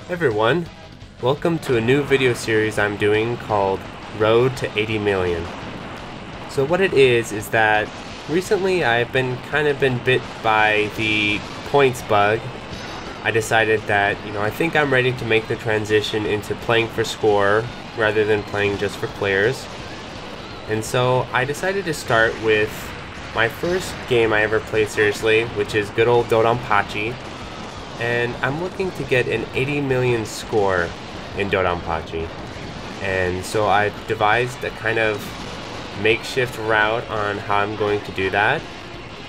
Hey everyone, welcome to a new video series I'm doing called Road to 80 Million. So what it is that recently I've been bit by the points bug. I decided that, I think I'm ready to make the transition into playing for score rather than playing just for players. And so I decided to start with my first game I ever played seriously, which is good old Dodonpachi. And I'm looking to get an 80 million score in Dodonpachi. And so I devised a kind of makeshift route on how I'm going to do that.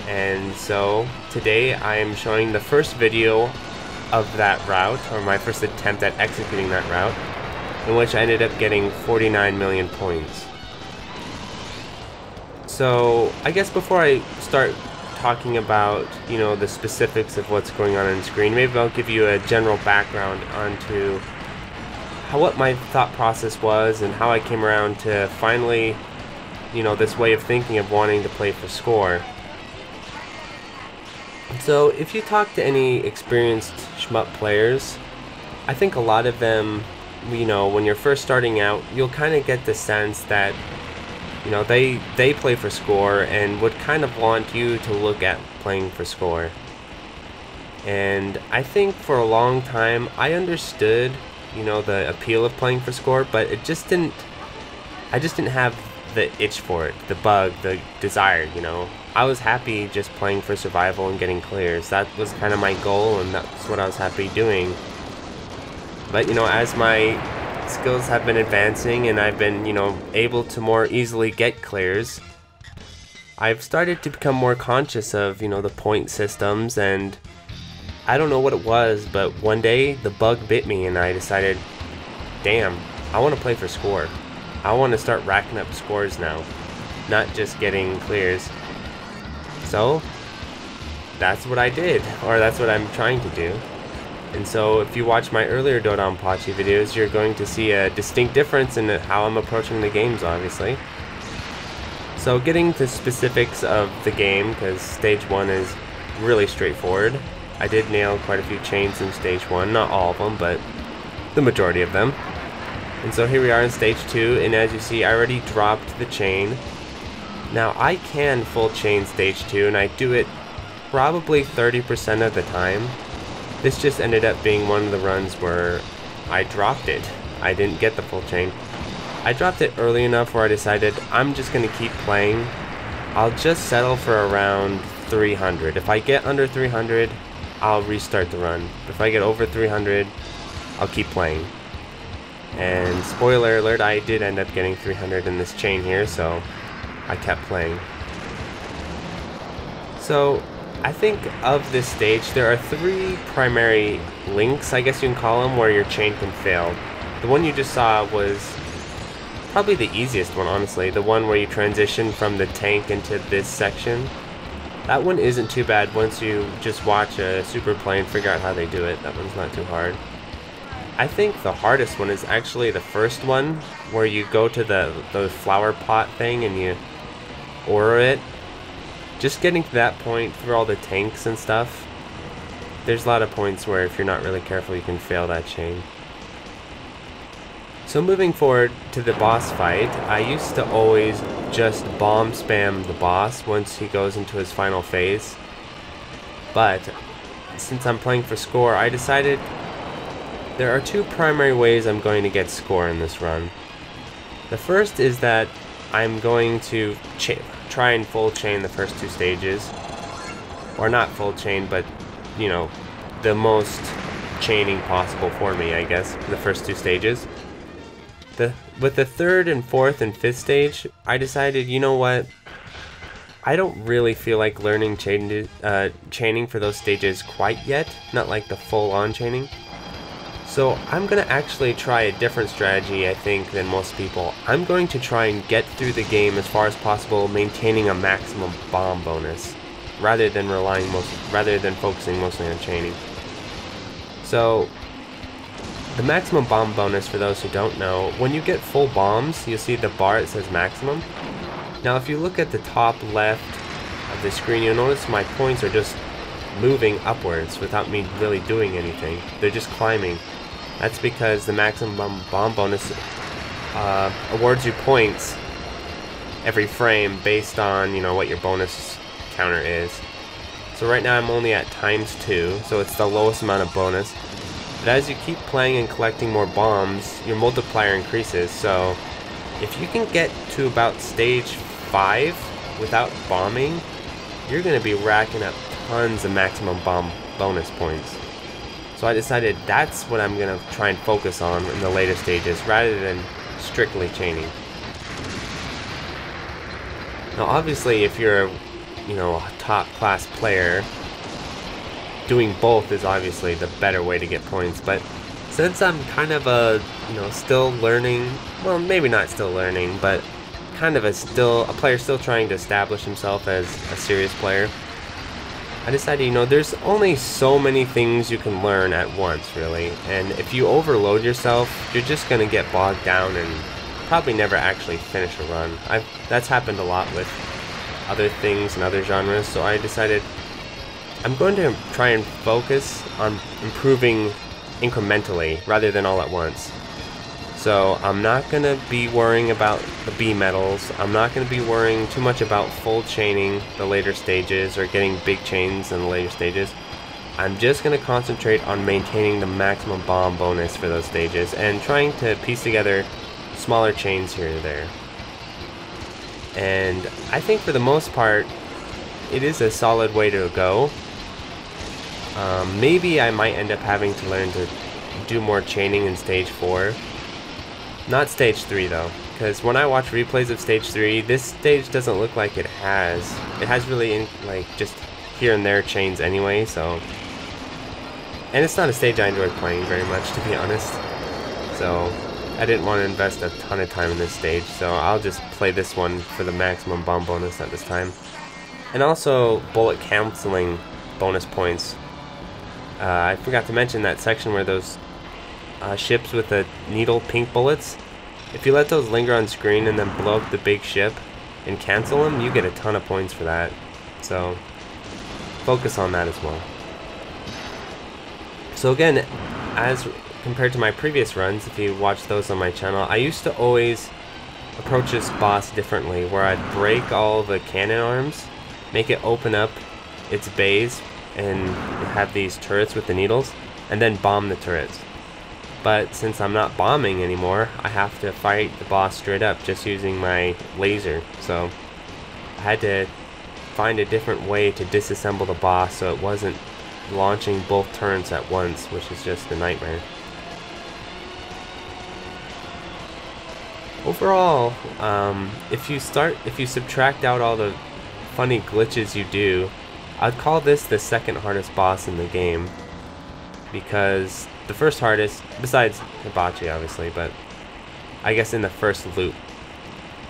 And so today I am showing the first video of that route, or my first attempt at executing that route, in which I ended up getting 49 million points. So I guess before I start talking about, the specifics of what's going on the screen, maybe I'll give you a general background onto what my thought process was and how I came around to finally, this way of thinking of wanting to play for score. So if you talk to any experienced shmup players, I think a lot of them, when you're first starting out, you'll kind of get the sense that they play for score and would kind of want you to look at playing for score. And I think for a long time I understood, the appeal of playing for score, but I just didn't have the itch for it, the bug, the desire, I was happy just playing for survival and getting clears. That was kind of my goal, and that's what I was happy doing. But, as my skills have been advancing and I've been, able to more easily get clears, I've started to become more conscious of, the point systems, and I don't know what it was, but one day the bug bit me and I decided, damn, I want to play for score. I want to start racking up scores now, not just getting clears. So that's what I did, or that's what I'm trying to do. And so if you watch my earlier Dodonpachi videos, you're going to see a distinct difference in how I'm approaching the games, obviously. So getting to specifics of the game, because stage 1 is really straightforward. I did nail quite a few chains in stage 1, not all of them, but the majority of them. And so here we are in stage 2, and as you see, I already dropped the chain. Now I can full chain stage 2, and I do it probably 30% of the time. This just ended up being one of the runs where I dropped it. I didn't get the full chain. I dropped it early enough where I decided I'm just going to keep playing. I'll just settle for around 300. If I get under 300, I'll restart the run. If I get over 300, I'll keep playing. And spoiler alert, I did end up getting 300 in this chain here, so I kept playing. So I think of this stage, there are 3 primary links, I guess you can call them, where your chain can fail. The one you just saw was probably the easiest one, honestly. The one where you transition from the tank into this section. That one isn't too bad once you just watch a super play and figure out how they do it. That one's not too hard. I think the hardest one is actually the first one, where you go to the flower pot thing and you aura it. Just getting to that point through all the tanks and stuff, there's a lot of points where if you're not really careful you can fail that chain. So moving forward to the boss fight, I used to always just bomb spam the boss once he goes into his final phase. But since I'm playing for score, I decided there are 2 primary ways I'm going to get score in this run. The first is that I'm going to try and full chain the first 2 stages. Or not full chain, but, the most chaining possible for me, I guess, the first 2 stages. With the 3rd and 4th and 5th stage, I decided, you know what? I don't really feel like learning chaining for those stages quite yet, not like the full-on chaining. So I'm going to actually try a different strategy, I think, than most people. I'm going to try and get through the game as far as possible, maintaining a maximum bomb bonus, rather than focusing mostly on chaining. So the maximum bomb bonus, for those who don't know, when you get full bombs, you'll see the bar that says maximum. Now if you look at the top left of the screen, you'll notice my points are just moving upwards without me really doing anything. They're just climbing. That's because the maximum bomb bonus awards you points every frame based on, you know, what your bonus counter is. So right now I'm only at ×2, so it's the lowest amount of bonus. But as you keep playing and collecting more bombs, your multiplier increases. So if you can get to about stage 5 without bombing, you're going to be racking up tons of maximum bomb bonus points. So I decided that's what I'm going to try and focus on in the later stages rather than strictly chaining. Now obviously if you're a top class player, doing both is obviously the better way to get points, but since I'm kind of still learning, well, maybe not still learning, but kind of a player still trying to establish himself as a serious player, I decided, there's only so many things you can learn at once, really, and if you overload yourself, you're just going to get bogged down and probably never actually finish a run. That's happened a lot with other things and other genres, so I decided I'm going to try and focus on improving incrementally rather than all at once. So I'm not going to be worrying about the B medals, I'm not going to be worrying too much about full chaining the later stages or getting big chains in the later stages. I'm just going to concentrate on maintaining the maximum bomb bonus for those stages and trying to piece together smaller chains here or there. And I think for the most part, it is a solid way to go. Maybe I might end up having to learn to do more chaining in stage 4. Not stage 3 though, because when I watch replays of stage 3, this stage doesn't look like it has. It has really just here and there chains anyway, so. And it's not a stage I enjoy playing very much, to be honest. So I didn't want to invest a ton of time in this stage, so I'll just play this one for the maximum bomb bonus at this time. And also bullet canceling bonus points. I forgot to mention that section where those ships with the needle pink bullets, if you let those linger on screen and then blow up the big ship and cancel them, you get a ton of points for that. So focus on that as well. So again, as compared to my previous runs, if you watch those on my channel, I used to always approach this boss differently, where I'd break all the cannon arms, make it open up its bays and have these turrets with the needles, and then bomb the turrets. But since I'm not bombing anymore, I have to fight the boss straight up just using my laser. So I had to find a different way to disassemble the boss so it wasn't launching both turrets at once, which is just a nightmare. Overall, if you subtract out all the funny glitches you do, I'd call this the second hardest boss in the game, because the first hardest, besides Hibachi obviously, but I guess in the first loop,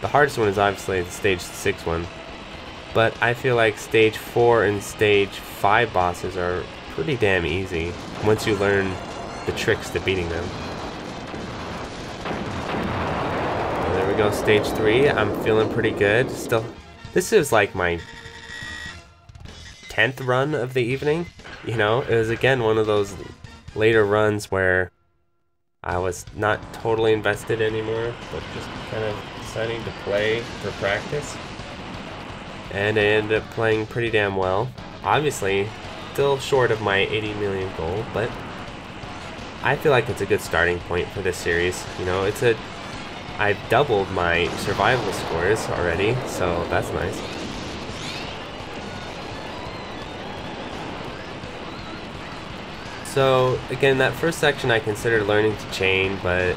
the hardest one is obviously the stage 6 one, but I feel like stage 4 and stage 5 bosses are pretty damn easy once you learn the tricks to beating them. Well, there we go, stage 3. I'm feeling pretty good still. This is like my 10th run of the evening. It was again one of those later runs where I was not totally invested anymore, but just kind of deciding to play for practice. And I ended up playing pretty damn well. Obviously, still short of my 80 million goal, but I feel like it's a good starting point for this series. I've doubled my survival scores already, so that's nice. So again, that first section I considered learning to chain, but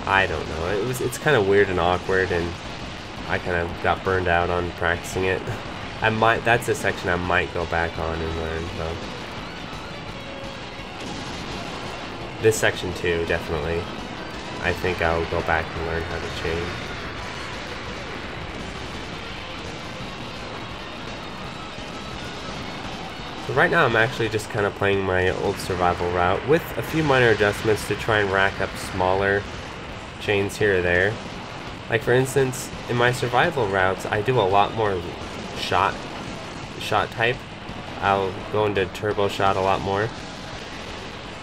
I don't know. It's kind of weird and awkward, and I kind of got burned out on practicing it. That's a section I might go back on and learn though. This section too, definitely. I think I'll go back and learn how to chain. So right now I'm actually just kind of playing my old survival route with a few minor adjustments to try and rack up smaller chains here or there. Like for instance, in my survival routes I do a lot more shot type. I'll go into turbo shot a lot more.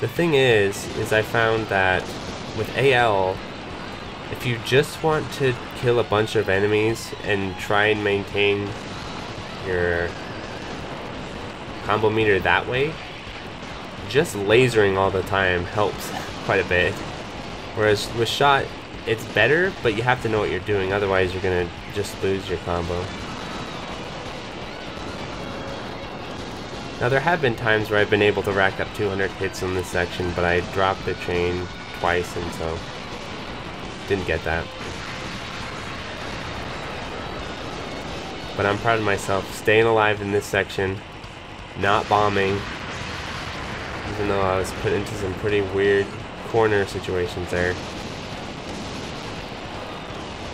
The thing is I found that with AL, if you just want to kill a bunch of enemies and try and maintain your combo meter that way, just lasering all the time helps quite a bit. Whereas with shot, it's better, but you have to know what you're doing, otherwise you're gonna just lose your combo. Now there have been times where I've been able to rack up 200 hits in this section, but I dropped the chain twice and so didn't get that. But I'm proud of myself, staying alive in this section, not bombing, even though I was put into some pretty weird corner situations there.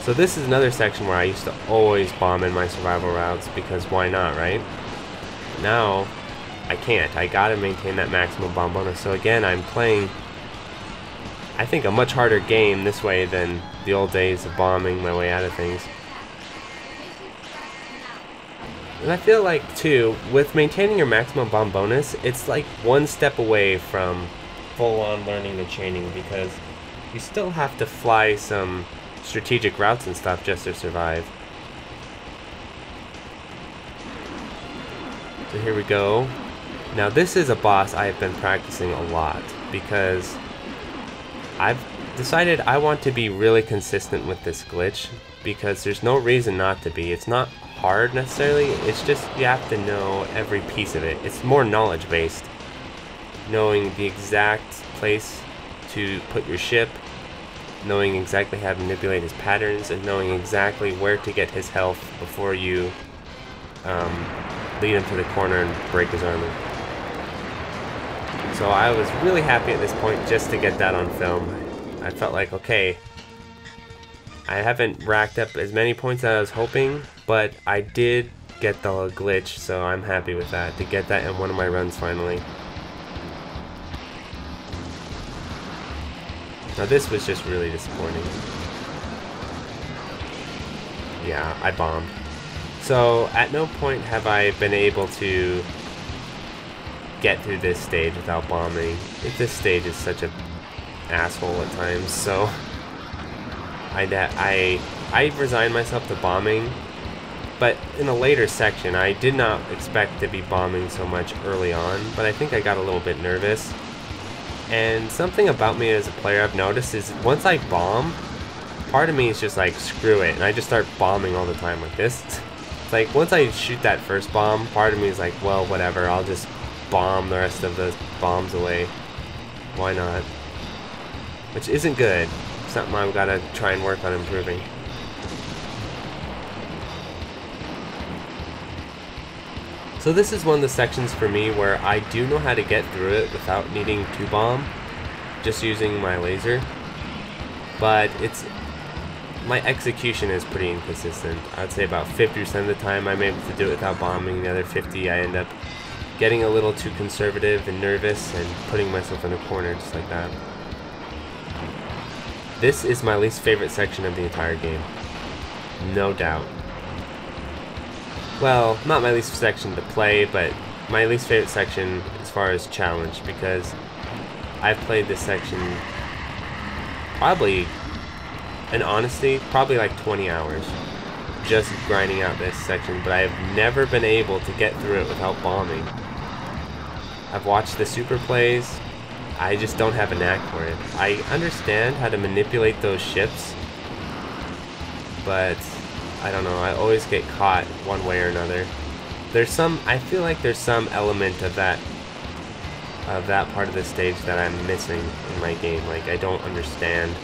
So this is another section where I used to always bomb in my survival routes, because why not, right? Now, I can't. I gotta maintain that maximum bomb bonus. So again, I'm playing, I think, a much harder game this way than the old days of bombing my way out of things. And I feel like, too, with maintaining your maximum bomb bonus, it's like one step away from full-on learning the chaining, because you still have to fly some strategic routes and stuff just to survive. So here we go. Now this is a boss I've been practicing a lot, because I've decided I want to be really consistent with this glitch, because there's no reason not to be. It's not hard necessarily, it's just you have to know every piece of it. It's more knowledge based. Knowing the exact place to put your ship, knowing exactly how to manipulate his patterns, and knowing exactly where to get his health before you lead him to the corner and break his armor. So I was really happy at this point just to get that on film. I felt like, okay, I haven't racked up as many points as I was hoping, but I did get the glitch, so I'm happy with that, to get that in one of my runs finally. Now this was just really disappointing. Yeah, I bombed. So at no point have I been able to get through this stage without bombing. This stage is such a asshole at times, so I resigned myself to bombing, but in a later section I did not expect to be bombing so much early on, but I think I got a little bit nervous. And something about me as a player I've noticed is once I bomb, part of me is just like, screw it, and I just start bombing all the time like this. It's like, once I shoot that first bomb, part of me is like, well, whatever, I'll just bomb the rest of the bombs away. Why not? Which isn't good. Something I've got to try and work on improving. So this is one of the sections for me where I do know how to get through it without needing to bomb, just using my laser. But my execution is pretty inconsistent. I'd say about 50% of the time I'm able to do it without bombing. The other 50 I end up getting a little too conservative and nervous and putting myself in a corner just like that. This is my least favorite section of the entire game. No doubt. Well, not my least section to play, but my least favorite section as far as challenge, because I've played this section probably, in honesty, probably like 20 hours just grinding out this section, but I have never been able to get through it without bombing. I've watched the super plays, I just don't have a knack for it. I understand how to manipulate those ships, but I don't know, I always get caught one way or another. I feel like there's some element of that part of the stage that I'm missing in my game. Like, I don't understand.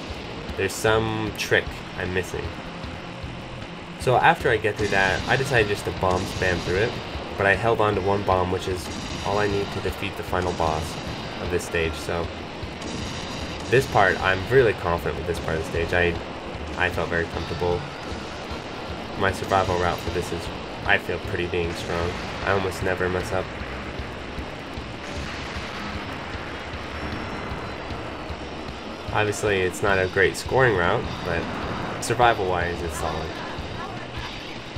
There's some trick I'm missing. So after I get through that, I decided just to bomb spam through it, but I held on to one bomb, which is all I need to defeat the final boss of this stage. So this part, I'm really confident with this part of the stage. I felt very comfortable. My survival route for this is, I feel, pretty dang strong. I almost never mess up. Obviously, it's not a great scoring route, but survival-wise, it's solid.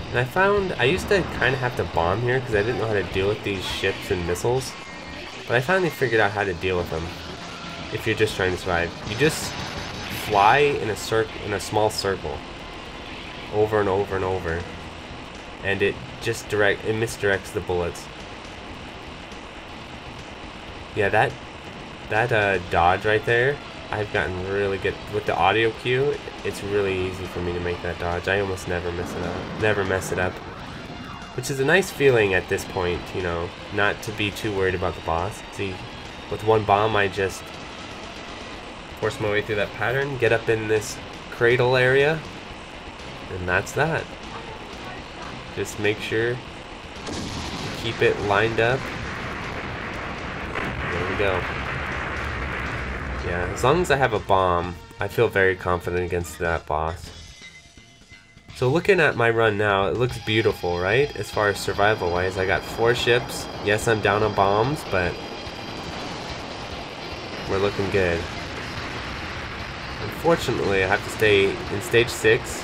And I found I used to kind of have to bomb here because I didn't know how to deal with these ships and missiles, but I finally figured out how to deal with them. if you're just trying to survive. You just fly in a small circle over and over and over, and it misdirects the bullets. Yeah, that dodge right there, I've gotten really good with the audio cue. It's really easy for me to make that dodge. I almost never mess it up, which is a nice feeling at this point, you know, not to be too worried about the boss. See, with one bomb, I just force my way through that pattern, get up in this cradle area, and that's that. Just make sure to keep it lined up. There we go. Yeah, as long as I have a bomb, I feel very confident against that boss. So looking at my run now, it looks beautiful, right? As far as survival wise, I got 4 ships. Yes, I'm down on bombs, but we're looking good. Unfortunately, I have to stay in stage 6.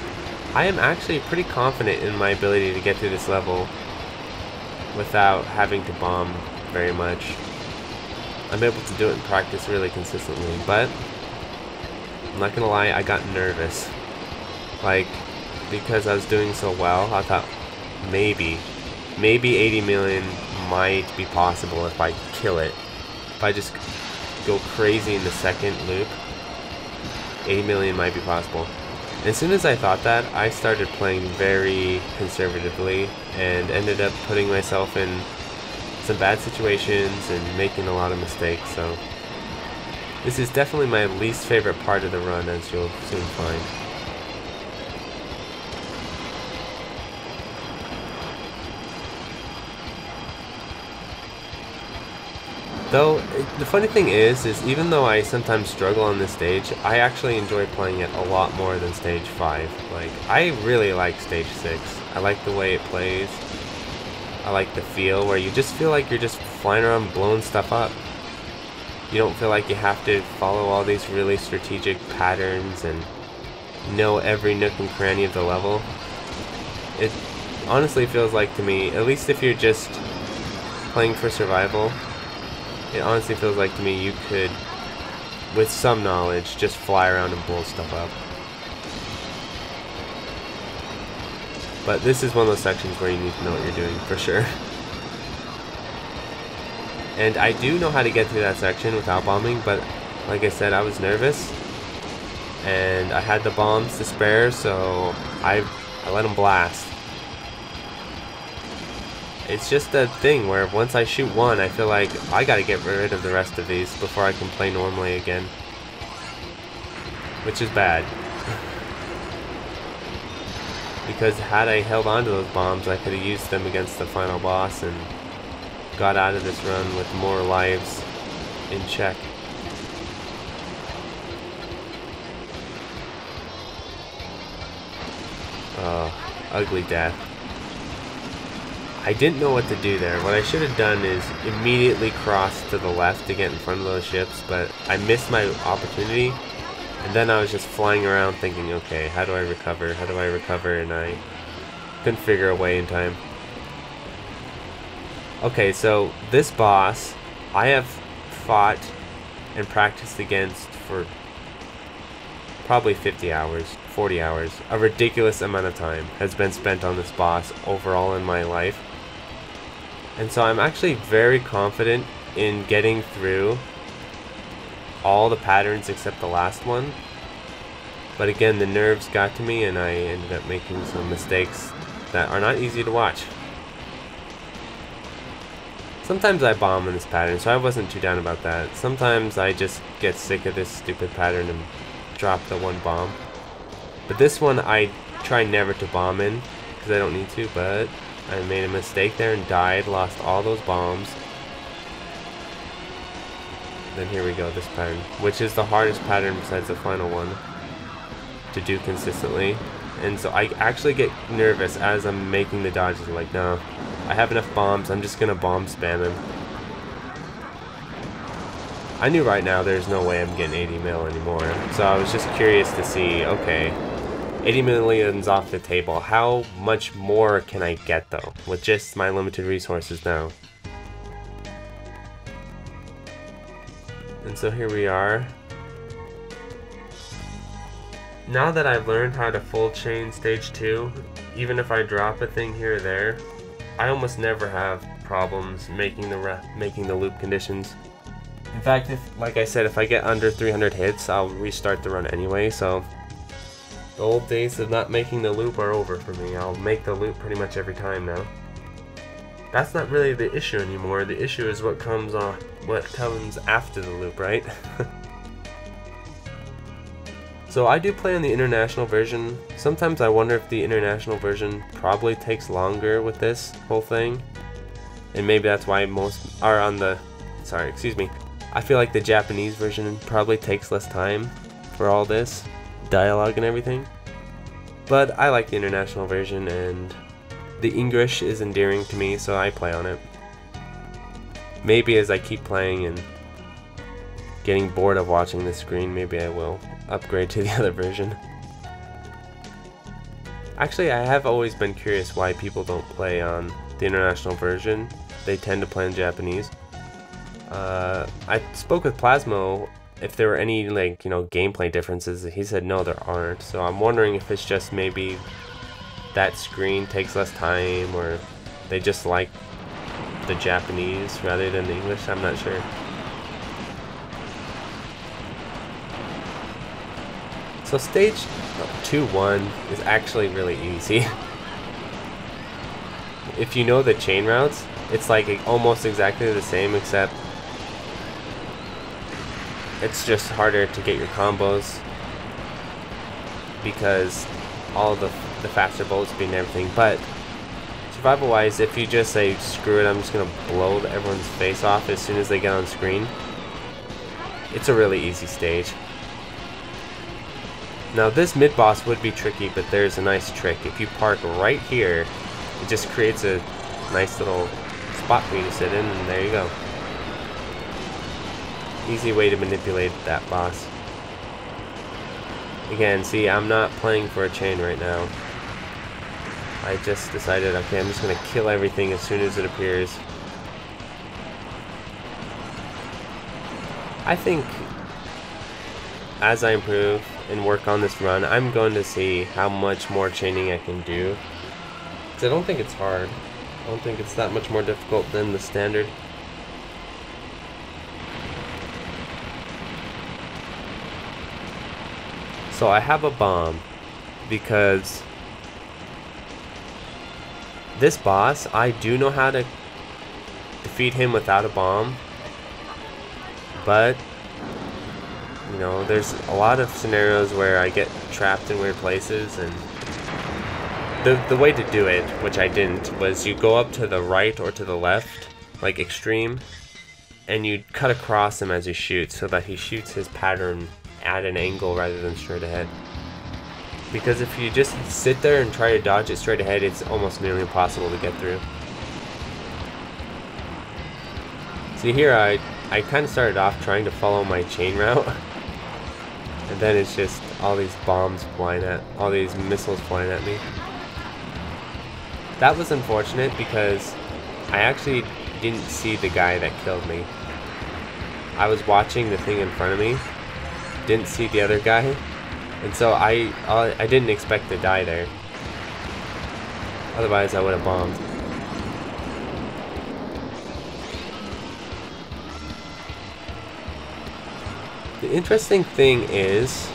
I am actually pretty confident in my ability to get through this level without having to bomb very much. I'm able to do it in practice really consistently, but I'm not gonna lie, I got nervous. Like, because I was doing so well, I thought maybe 80 million might be possible if I kill it. If I just go crazy in the second loop, 80 million might be possible. And as soon as I thought that, I started playing very conservatively and ended up putting myself in some bad situations and making a lot of mistakes. So this is definitely my least favorite part of the run, as you'll soon find. Though, the funny thing is even though I sometimes struggle on this stage, I actually enjoy playing it a lot more than stage 5. Like, I really like stage 6. I like the way it plays. I like the feel where you just feel like you're just flying around blowing stuff up. You don't feel like you have to follow all these really strategic patterns and know every nook and cranny of the level. It honestly feels like to me, at least if you're just playing for survival, it honestly feels like to me you could, with some knowledge, just fly around and blow stuff up. But this is one of those sections where you need to know what you're doing, for sure. And I do know how to get through that section without bombing, but like I said, I was nervous. And I had the bombs to spare, so I let them blast. It's just a thing where once I shoot one, I feel like I gotta get rid of the rest of these before I can play normally again. Which is bad. Because had I held on to those bombs, I could have used them against the final boss and got out of this run with more lives in check. Oh, ugly death. I didn't know what to do there. What I should have done is immediately cross to the left to get in front of those ships, but I missed my opportunity. And then I was just flying around thinking, okay, how do I recover? How do I recover? And I couldn't figure a way in time. Okay, so this boss, I have fought and practiced against for probably 50 hours, 40 hours. A ridiculous amount of time has been spent on this boss overall in my life. And so I'm actually very confident in getting through all the patterns except the last one. But again, the nerves got to me and I ended up making some mistakes that are not easy to watch. Sometimes I bomb in this pattern, so I wasn't too down about that. Sometimes I just get sick of this stupid pattern and drop the one bomb. But this one I try never to bomb in, because I don't need to, but I made a mistake there and died, lost all those bombs. Then here we go, this pattern, which is the hardest pattern besides the final one to do consistently. And so I actually get nervous as I'm making the dodges. I'm like, no, I have enough bombs, I'm just gonna bomb spam him. I knew right now there's no way I'm getting 80 mil anymore, so I was just curious to see, okay, 80 million's off the table. How much more can I get though, with just my limited resources now? And so here we are. Now that I've learned how to full chain stage 2, even if I drop a thing here or there, I almost never have problems making the loop conditions. In fact, like I said, if I get under 300 hits, I'll restart the run anyway, so the old days of not making the loop are over for me. I'll make the loop pretty much every time now. That's not really the issue anymore. The issue is what comes after the loop, right? So I do play on the international version. Sometimes I wonder if the international version probably takes longer with this whole thing. And maybe that's why most are on the... Sorry, excuse me. I feel like the Japanese version probably takes less time for all this dialogue and everything. But I like the international version, and the English is endearing to me, so I play on it. Maybe as I keep playing and getting bored of watching the screen, maybe I will upgrade to the other version. Actually, I have always been curious why people don't play on the international version. They tend to play in Japanese. I spoke with Plasmo if there were any, like, gameplay differences. He said no, there aren't. So I'm wondering if it's just maybe that screen takes less time, or they just like the Japanese rather than the English. I'm not sure. So stage 2-1 is actually really easy. If you know the chain routes, it's like almost exactly the same, except it's just harder to get your combos because all the faster bullet speed and everything. But survival wise, if you just say screw it, I'm just gonna blow everyone's face off as soon as they get on screen, it's a really easy stage. Now this mid-boss would be tricky, but there's a nice trick. If you park right here, it just creates a nice little spot for you to sit in, and there you go. Easy way to manipulate that boss. Again, see, I'm not playing for a chain right now. I just decided, okay, I'm just gonna kill everything as soon as it appears. I think as I improve and work on this run, I'm going to see how much more chaining I can do. Because I don't think it's hard. I don't think it's that much more difficult than the standard. So I have a bomb because this boss, I do know how to defeat him without a bomb, but there's a lot of scenarios where I get trapped in weird places, and the way to do it, which I didn't, was you go up to the right or to the left, like extreme, and you cut across him as you shoot so that he shoots his pattern at an angle rather than straight ahead. Because if you just sit there and try to dodge it straight ahead, it's almost nearly impossible to get through. See here, I kind of started off trying to follow my chain route, and then it's just all these bombs flying all these missiles flying at me. That was unfortunate because I actually didn't see the guy that killed me. I was watching the thing in front of me, didn't see the other guy, and so I didn't expect to die there. Otherwise I would have bombed. The interesting thing is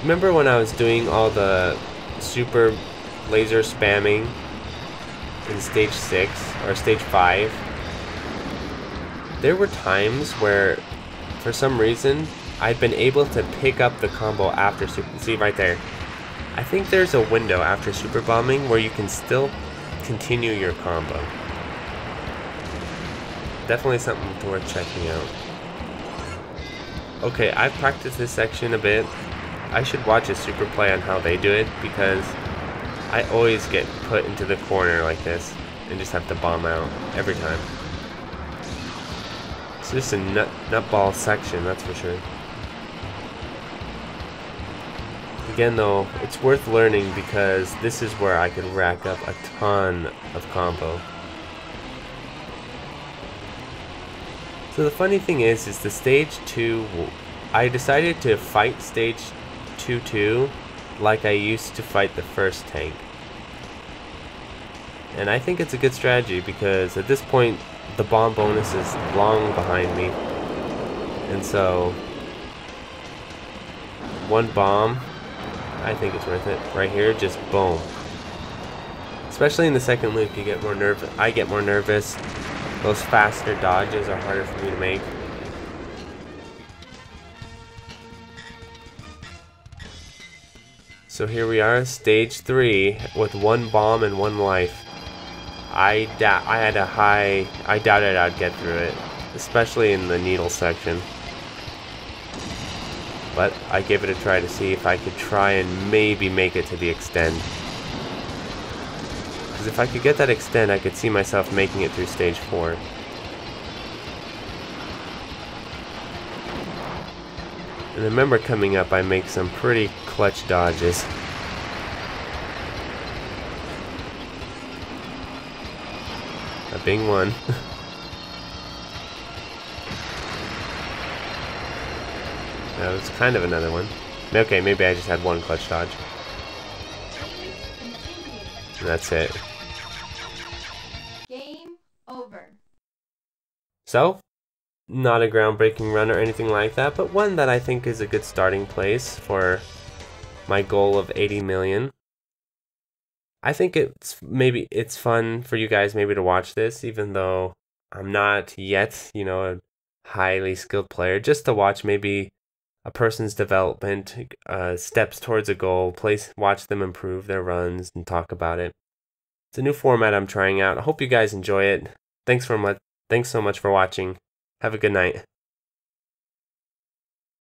remember when I was doing all the super laser spamming in stage 6 or stage 5? There were times where, for some reason, I'd been able to pick up the combo after super. See right there. I think there's a window after super bombing where you can still continue your combo. Definitely something worth checking out. Okay, I've practiced this section a bit. I should watch a super play on how they do it, because I always get put into the corner like this and just have to bomb out every time. It's just a nutball section, that's for sure. Again though, it's worth learning because this is where I could rack up a ton of combo. So the funny thing is the stage 2, I decided to fight stage 2 like I used to fight the first tank. And I think it's a good strategy because at this point the bomb bonus is long behind me. And so one bomb, I think it's worth it. Right here, just boom. Especially in the second loop, you get more nervous. I get more nervous. Those faster dodges are harder for me to make. So here we are, stage 3 with 1 bomb and 1 life. I doubted I'd get through it, especially in the needle section. But I gave it a try to see if I could try and maybe make it to the extend. Because if I could get that extend, I could see myself making it through stage 4. And remember, coming up I make some pretty clutch dodges. A big one. That was kind of another one. Okay, maybe I just had one clutch dodge. And that's it. Game over. So, not a groundbreaking run or anything like that, but one that I think is a good starting place for my goal of 80 million. I think it's fun for you guys maybe to watch this, even though I'm not yet, a highly skilled player, just to watch maybe a person's development, steps towards a goal, watch them improve their runs and talk about it. It's a new format I'm trying out. I hope you guys enjoy it. Thanks so much for watching. Have a good night.